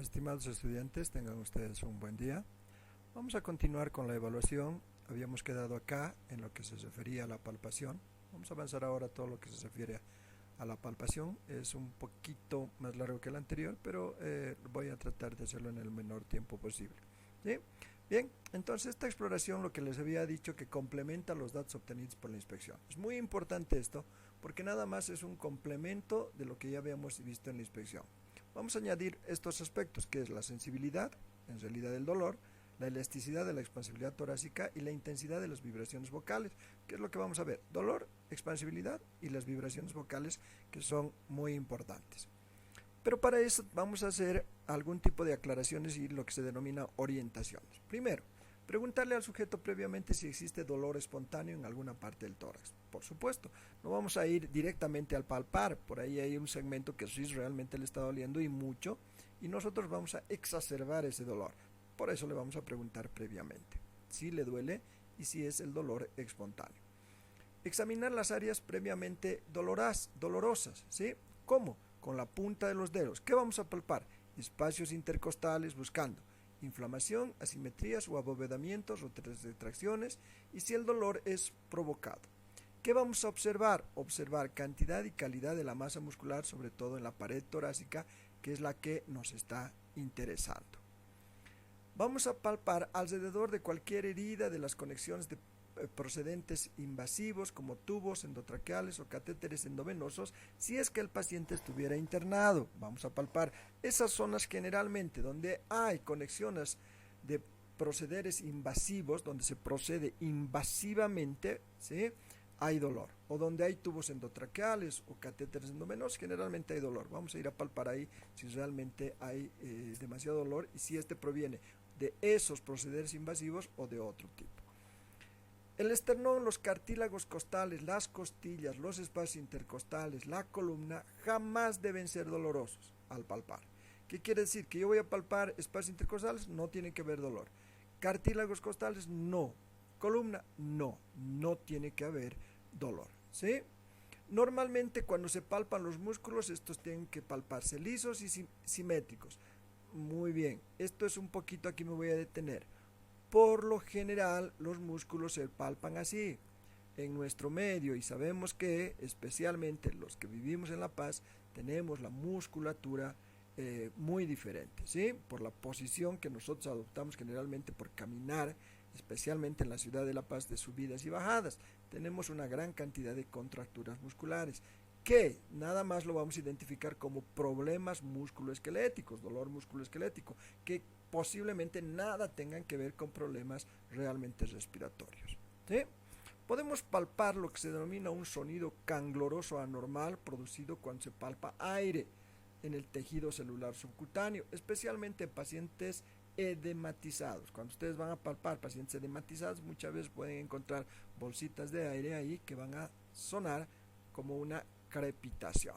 Estimados estudiantes, tengan ustedes un buen día. Vamos a continuar con la evaluación. Habíamos quedado acá en lo que se refería a la palpación. Vamos a avanzar ahora a todo lo que se refiere a la palpación. Es un poquito más largo que el anterior, pero voy a tratar de hacerlo en el menor tiempo posible. ¿Sí? Bien, entonces esta exploración, lo que les había dicho, que complementa los datos obtenidos por la inspección. Es muy importante esto, porque nada más es un complemento de lo que ya habíamos visto en la inspección. Vamos a añadir estos aspectos, que es la sensibilidad, en realidad del dolor, la elasticidad de la expansibilidad torácica y la intensidad de las vibraciones vocales, que es lo que vamos a ver: dolor, expansibilidad y las vibraciones vocales, que son muy importantes. Pero para eso vamos a hacer algún tipo de aclaraciones y lo que se denomina orientaciones. Primero, preguntarle al sujeto previamente si existe dolor espontáneo en alguna parte del tórax. Por supuesto, no vamos a ir directamente al palpar, por ahí hay un segmento que sí realmente le está doliendo y mucho, y nosotros vamos a exacerbar ese dolor. Por eso le vamos a preguntar previamente si le duele y si es el dolor espontáneo. Examinar las áreas previamente dolorosas, ¿sí? ¿Cómo? Con la punta de los dedos. ¿Qué vamos a palpar? Espacios intercostales buscando inflamación, asimetrías o abovedamientos o retracciones, y si el dolor es provocado. ¿Qué vamos a observar? Observar cantidad y calidad de la masa muscular, sobre todo en la pared torácica, que es la que nos está interesando. Vamos a palpar alrededor de cualquier herida de las conexiones de procedentes invasivos como tubos endotraqueales o catéteres endovenosos si es que el paciente estuviera internado. Vamos a palpar esas zonas generalmente donde hay conexiones de procederes invasivos, donde se procede invasivamente, ¿sí? Hay dolor, o donde hay tubos endotraqueales o catéteres endovenosos, generalmente hay dolor. Vamos a ir a palpar ahí si realmente hay demasiado dolor y si este proviene de esos procederes invasivos o de otro tipo. El esternón, los cartílagos costales, las costillas, los espacios intercostales, la columna, jamás deben ser dolorosos al palpar. ¿Qué quiere decir? Que yo voy a palpar espacios intercostales, no tiene que haber dolor. Cartílagos costales, no. Columna, no. No tiene que haber dolor, ¿sí? Normalmente cuando se palpan los músculos, estos tienen que palparse lisos y simétricos. Muy bien, esto es un poquito, aquí me voy a detener. Por lo general, los músculos se palpan así en nuestro medio, y sabemos que, especialmente los que vivimos en La Paz, tenemos la musculatura muy diferente, ¿sí? Por la posición que nosotros adoptamos generalmente por caminar, especialmente en la ciudad de La Paz, de subidas y bajadas. Tenemos una gran cantidad de contracturas musculares, que nada más lo vamos a identificar como problemas musculoesqueléticos, dolor musculoesquelético, que posiblemente nada tengan que ver con problemas realmente respiratorios, ¿sí? Podemos palpar lo que se denomina un sonido cangloroso anormal producido cuando se palpa aire en el tejido celular subcutáneo, especialmente en pacientes edematizados. Cuando ustedes van a palpar pacientes edematizados, muchas veces pueden encontrar bolsitas de aire ahí que van a sonar como una crepitación.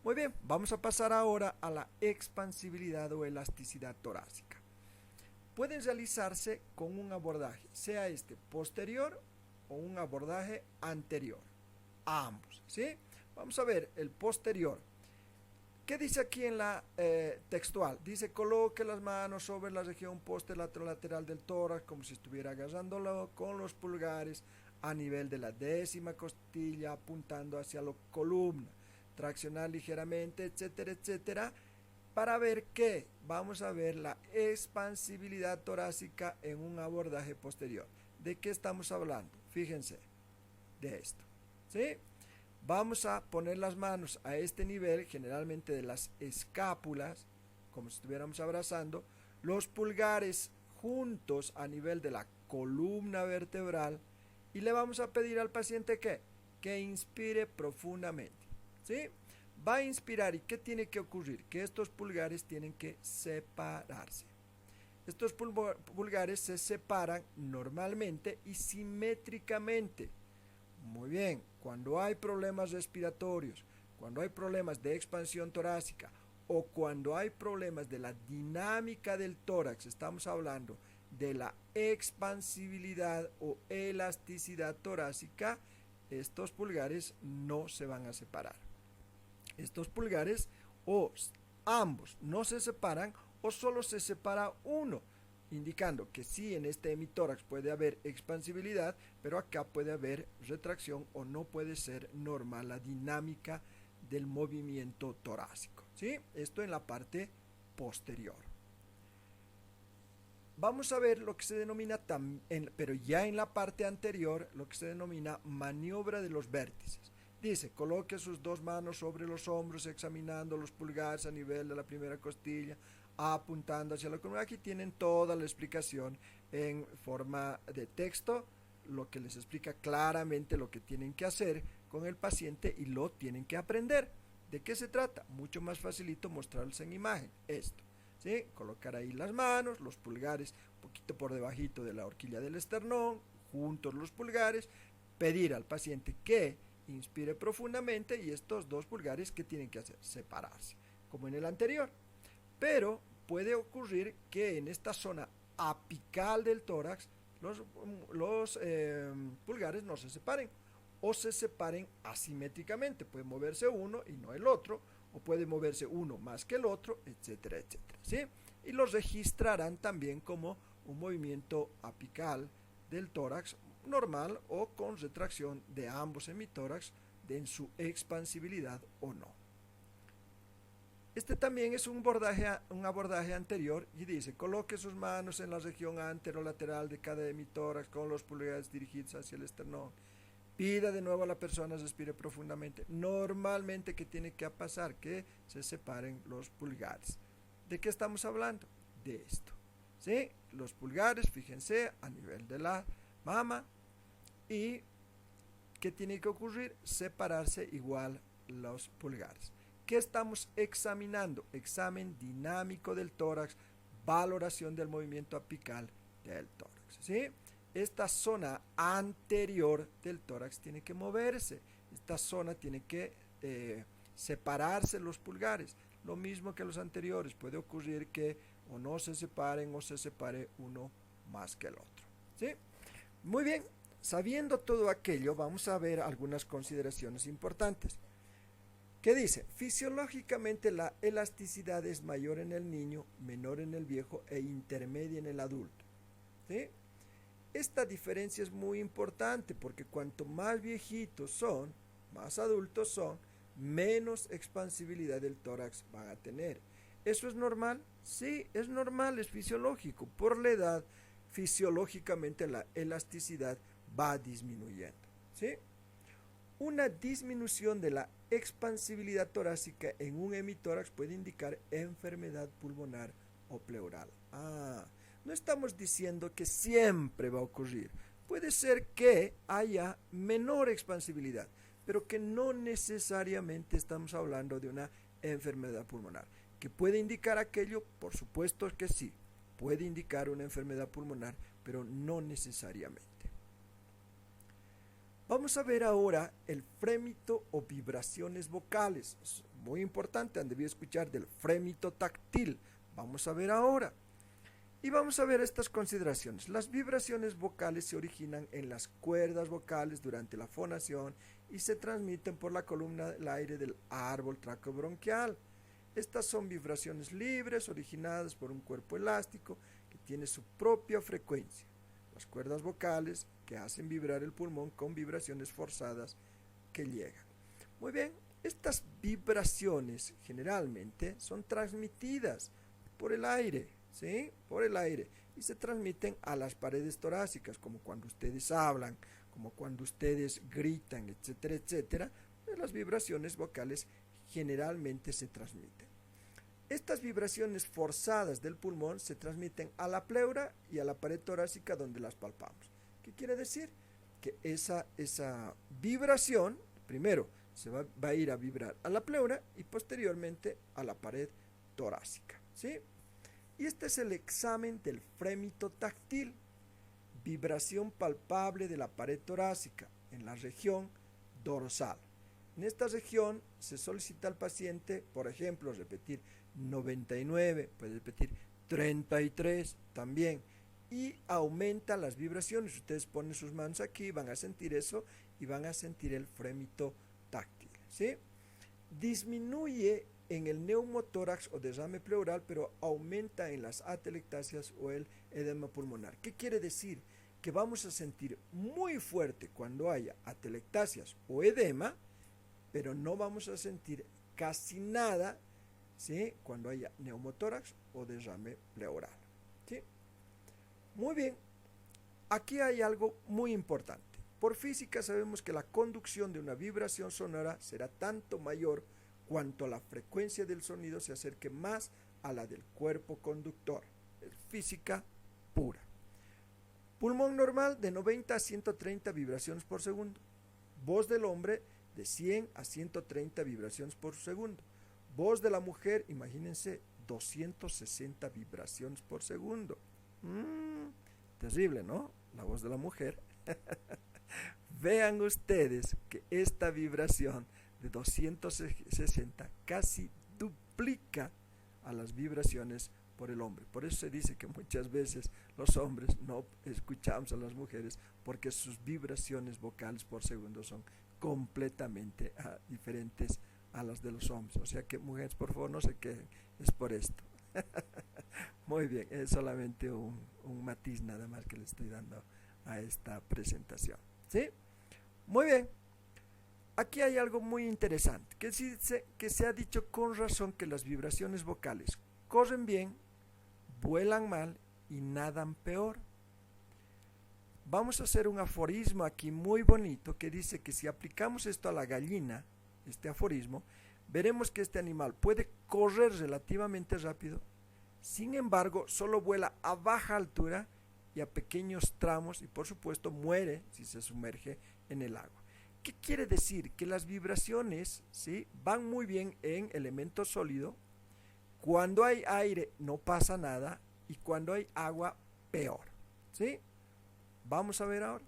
Muy bien, vamos a pasar ahora a la expansibilidad o elasticidad torácica. Pueden realizarse con un abordaje, sea este posterior o un abordaje anterior, ambos, ¿sí? Vamos a ver el posterior. ¿Qué dice aquí en la textual? Dice: coloque las manos sobre la región posterolateral del tórax como si estuviera agarrándolo con los pulgares a nivel de la 10ª costilla, apuntando hacia la columna. Traccionar ligeramente, etcétera, etcétera, para ver qué. Vamos a ver la expansibilidad torácica en un abordaje posterior. ¿De qué estamos hablando? Fíjense, de esto, ¿sí? Vamos a poner las manos a este nivel, generalmente de las escápulas, como si estuviéramos abrazando, los pulgares juntos a nivel de la columna vertebral, y le vamos a pedir al paciente que inspire profundamente, ¿sí? Va a inspirar, y ¿qué tiene que ocurrir? Que estos pulgares tienen que separarse. Estos pulgares se separan normalmente y simétricamente. Muy bien, cuando hay problemas respiratorios, cuando hay problemas de expansión torácica o cuando hay problemas de la dinámica del tórax, estamos hablando de la expansibilidad o elasticidad torácica, estos pulgares no se van a separar. Estos pulgares o ambos no se separan o solo se separa uno, indicando que sí, en este hemitórax puede haber expansibilidad, pero acá puede haber retracción o no puede ser normal la dinámica del movimiento torácico, ¿sí? Esto en la parte posterior. Vamos a ver lo que se denomina, pero ya en la parte anterior, lo que se denomina maniobra de los vértices. Dice, coloque sus dos manos sobre los hombros, examinando los pulgares a nivel de la primera costilla, apuntando hacia la columna. Aquí tienen toda la explicación en forma de texto, lo que les explica claramente lo que tienen que hacer con el paciente y lo tienen que aprender. ¿De qué se trata? Mucho más facilito mostrarles en imagen esto, ¿sí? Colocar ahí las manos, los pulgares un poquito por debajito de la horquilla del esternón, juntos los pulgares, pedir al paciente que inspire profundamente y estos dos pulgares, ¿qué tienen que hacer? Separarse, como en el anterior. Pero puede ocurrir que en esta zona apical del tórax los pulgares no se separen o se separen asimétricamente. Puede moverse uno y no el otro, o puede moverse uno más que el otro, etcétera, etcétera, ¿sí? Y los registrarán también como un movimiento apical del tórax normal o con retracción de ambos hemitórax en su expansibilidad o no. Este también es un abordaje anterior y dice, coloque sus manos en la región anterolateral de cada hemitórax con los pulgares dirigidos hacia el esternón. Pida de nuevo a la persona, respire profundamente. Normalmente, ¿qué tiene que pasar? Que se separen los pulgares. ¿De qué estamos hablando? De esto, ¿sí? Los pulgares, fíjense, a nivel de la mama. ¿Y qué tiene que ocurrir? Separarse igual los pulgares. ¿Qué estamos examinando? Examen dinámico del tórax, valoración del movimiento apical del tórax, ¿sí? Esta zona anterior del tórax tiene que moverse, esta zona tiene que separarse los pulgares, lo mismo que los anteriores. Puede ocurrir que o no se separen o se separe uno más que el otro, ¿sí? Muy bien, sabiendo todo aquello, vamos a ver algunas consideraciones importantes. ¿Qué dice? Fisiológicamente la elasticidad es mayor en el niño, menor en el viejo e intermedia en el adulto, ¿sí? Esta diferencia es muy importante porque cuanto más viejitos son, más adultos son, menos expansibilidad del tórax van a tener. ¿Eso es normal? Sí, es normal, es fisiológico. Por la edad, fisiológicamente la elasticidad va disminuyendo, ¿sí? Una disminución de la expansibilidad torácica en un hemitórax puede indicar enfermedad pulmonar o pleural. No estamos diciendo que siempre va a ocurrir. Puede ser que haya menor expansibilidad, pero que no necesariamente estamos hablando de una enfermedad pulmonar. ¿Que puede indicar aquello? Por supuesto que sí. Puede indicar una enfermedad pulmonar, pero no necesariamente. Vamos a ver ahora el frémito o vibraciones vocales. Es muy importante, han debido escuchar del frémito táctil. Vamos a ver ahora. Y vamos a ver estas consideraciones. Las vibraciones vocales se originan en las cuerdas vocales durante la fonación y se transmiten por la columna del aire del árbol traqueobronquial. Estas son vibraciones libres originadas por un cuerpo elástico que tiene su propia frecuencia. Las cuerdas vocales que hacen vibrar el pulmón con vibraciones forzadas que llegan. Muy bien, estas vibraciones generalmente son transmitidas por el aire, ¿sí? Por el aire, y se transmiten a las paredes torácicas, como cuando ustedes hablan, como cuando ustedes gritan, etcétera, etcétera. Las vibraciones vocales generalmente se transmiten. Estas vibraciones forzadas del pulmón se transmiten a la pleura y a la pared torácica donde las palpamos. ¿Qué quiere decir? Que esa vibración, primero, va a ir a vibrar a la pleura y posteriormente a la pared torácica, ¿sí? Y este es el examen del frémito táctil, vibración palpable de la pared torácica en la región dorsal. En esta región se solicita al paciente, por ejemplo, repetir 99, puede repetir 33 también, y aumenta las vibraciones. Ustedes ponen sus manos aquí, van a sentir eso y van a sentir el frémito táctil, ¿sí? Disminuye en el neumotórax o derrame pleural, pero aumenta en las atelectasias o el edema pulmonar. ¿Qué quiere decir? Que vamos a sentir muy fuerte cuando haya atelectasias o edema, pero no vamos a sentir casi nada, ¿sí?, cuando haya neumotórax o derrame pleural, ¿sí? Muy bien, aquí hay algo muy importante. Por física sabemos que la conducción de una vibración sonora será tanto mayor cuanto la frecuencia del sonido se acerque más a la del cuerpo conductor. Es física pura. Pulmón normal de 90 a 130 vibraciones por segundo. Voz del hombre de 100 a 130 vibraciones por segundo. Voz de la mujer, imagínense, 260 vibraciones por segundo. Terrible, ¿no? La voz de la mujer. Vean ustedes que esta vibración de 260 casi duplica a las vibraciones por el hombre. Por eso se dice que muchas veces los hombres no escuchamos a las mujeres, porque sus vibraciones vocales por segundo son completamente diferentes a las de los hombres. O sea que, mujeres, por favor, no se quejen, es por esto. Muy bien, es solamente un matiz nada más que le estoy dando a esta presentación, ¿sí? Muy bien. Aquí hay algo muy interesante, que se ha dicho con razón que las vibraciones vocales corren bien, vuelan mal y nadan peor. Vamos a hacer un aforismo aquí muy bonito que dice que si aplicamos esto a la gallina, este aforismo, veremos que este animal puede correr relativamente rápido, sin embargo solo vuela a baja altura y a pequeños tramos, y por supuesto muere si se sumerge en el agua. ¿Qué quiere decir? Que las vibraciones, ¿sí?, van muy bien en elemento sólido. Cuando hay aire no pasa nada, y cuando hay agua peor, ¿sí? Vamos a ver ahora.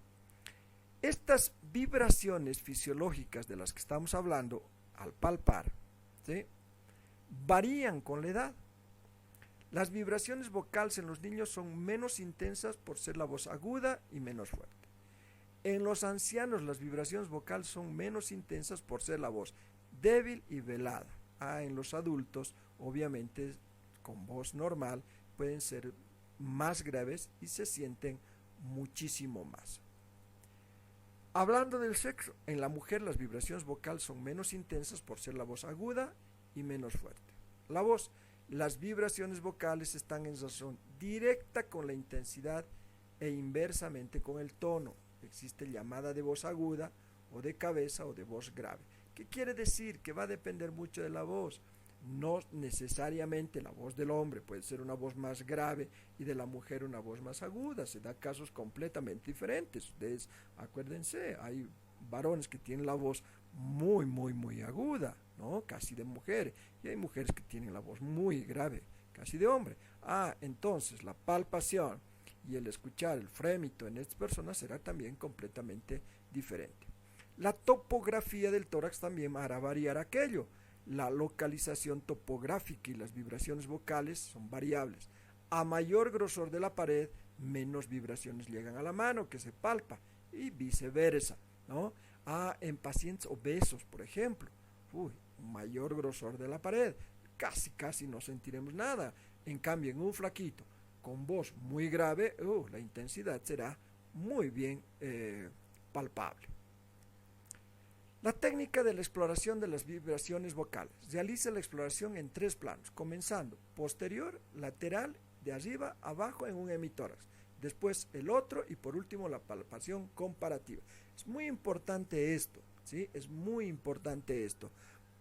Estas vibraciones fisiológicas de las que estamos hablando al palpar, ¿sí?, varían con la edad. Las vibraciones vocales en los niños son menos intensas por ser la voz aguda y menos fuerte. En los ancianos las vibraciones vocales son menos intensas por ser la voz débil y velada. En los adultos, obviamente, con voz normal, pueden ser más graves y se sienten muchísimo más. Hablando del sexo, en la mujer las vibraciones vocales son menos intensas por ser la voz aguda y menos fuerte. Las vibraciones vocales están en relación directa con la intensidad e inversamente con el tono. Existe llamada de voz aguda o de cabeza o de voz grave. ¿Qué quiere decir? Que va a depender mucho de la voz. No necesariamente la voz del hombre puede ser una voz más grave y de la mujer una voz más aguda. Se da casos completamente diferentes. Ustedes acuérdense, hay varones que tienen la voz muy, muy, muy aguda, ¿no?, casi de mujer, y hay mujeres que tienen la voz muy grave, casi de hombre. Entonces la palpación y el escuchar el frémito en estas personas será también completamente diferente. La topografía del tórax también hará variar aquello. La localización topográfica y las vibraciones vocales son variables. A mayor grosor de la pared, menos vibraciones llegan a la mano que se palpa, y viceversa, ¿no? En pacientes obesos, por ejemplo, mayor grosor de la pared, casi no sentiremos nada. En cambio, en un flaquito con voz muy grave, la intensidad será muy bien palpable. La técnica de la exploración de las vibraciones vocales. Realiza la exploración en 3 planos, comenzando posterior, lateral, de arriba a abajo en un hemitórax, después el otro y por último la palpación comparativa. Es muy importante esto, ¿sí? Es muy importante esto,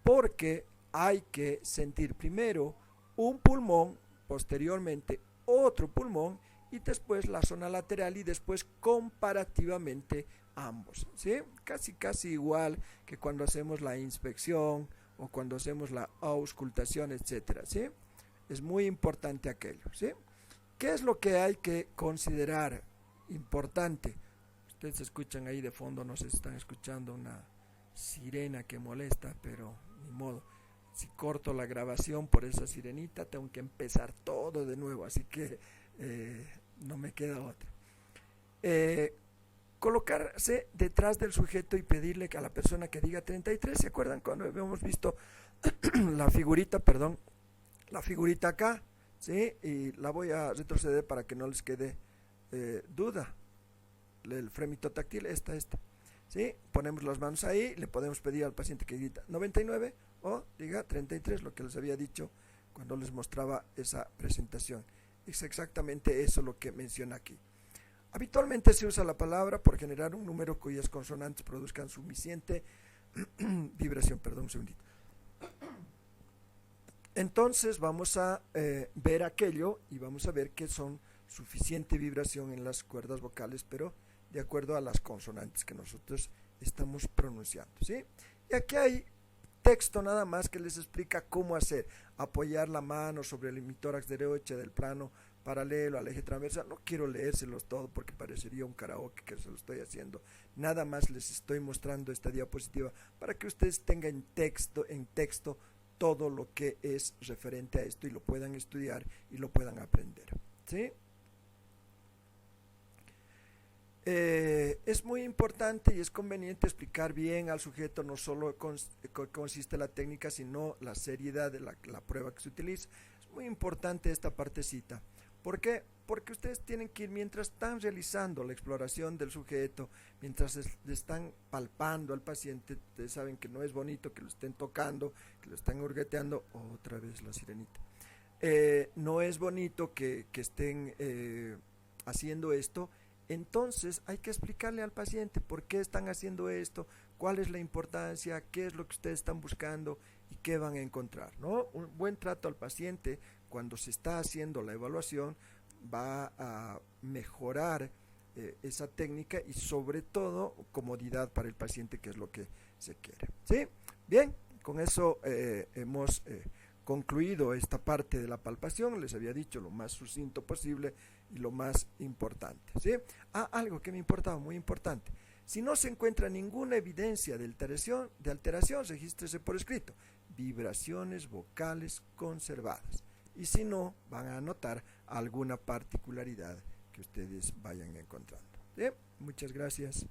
porque hay que sentir primero un pulmón, posteriormente otro pulmón y después la zona lateral y después comparativamente ambos, ¿sí? Casi igual que cuando hacemos la inspección o cuando hacemos la auscultación, etcétera, ¿sí? Es muy importante aquello, ¿sí? ¿Qué es lo que hay que considerar importante? Ustedes escuchan ahí de fondo, no sé si están escuchando una sirena que molesta, pero ni modo. Si corto la grabación por esa sirenita, tengo que empezar todo de nuevo, así que no me queda otra. Colocarse detrás del sujeto y pedirle que a la persona que diga 33, ¿se acuerdan cuando habíamos visto la figurita, perdón, la figurita acá, ¿sí? Y la voy a retroceder para que no les quede duda. El fremito táctil, esta, ¿sí? Ponemos las manos ahí, le podemos pedir al paciente que diga 99 o diga 33, lo que les había dicho cuando les mostraba esa presentación. Es exactamente eso lo que menciona aquí. Habitualmente se usa la palabra por generar un número cuyas consonantes produzcan suficiente vibración. Perdón, un segundito. Entonces vamos a ver aquello y vamos a ver que son suficiente vibración en las cuerdas vocales, pero de acuerdo a las consonantes que nosotros estamos pronunciando, ¿sí? Y aquí hay texto nada más que les explica cómo hacer. Apoyar la mano sobre el hemitórax derecha del plano paralelo al eje transversal. No quiero leérselos todo porque parecería un karaoke que se lo estoy haciendo. Nada más les estoy mostrando esta diapositiva para que ustedes tengan en texto todo lo que es referente a esto y lo puedan estudiar y lo puedan aprender, ¿sí? Es muy importante y es conveniente explicar bien al sujeto no solo consiste la técnica, sino la seriedad de la prueba que se utiliza. Es muy importante esta partecita. ¿Por qué? Porque ustedes tienen que ir, mientras están realizando la exploración del sujeto, mientras le están palpando al paciente, ustedes saben que no es bonito que lo estén tocando, que lo están hurgueteando, otra vez la sirenita. No es bonito que estén haciendo esto. Entonces hay que explicarle al paciente por qué están haciendo esto, cuál es la importancia, qué es lo que ustedes están buscando y qué van a encontrar, ¿no? Un buen trato al paciente cuando se está haciendo la evaluación va a mejorar esa técnica y sobre todo comodidad para el paciente, que es lo que se quiere, ¿sí? Bien, con eso hemos concluido esta parte de la palpación. Les había dicho lo más sucinto posible y lo más importante, ¿sí? Algo que me importaba, muy importante: si no se encuentra ninguna evidencia de alteración, regístrese por escrito: vibraciones vocales conservadas. Y si no, van a notar alguna particularidad que ustedes vayan encontrando, ¿sí? Muchas gracias.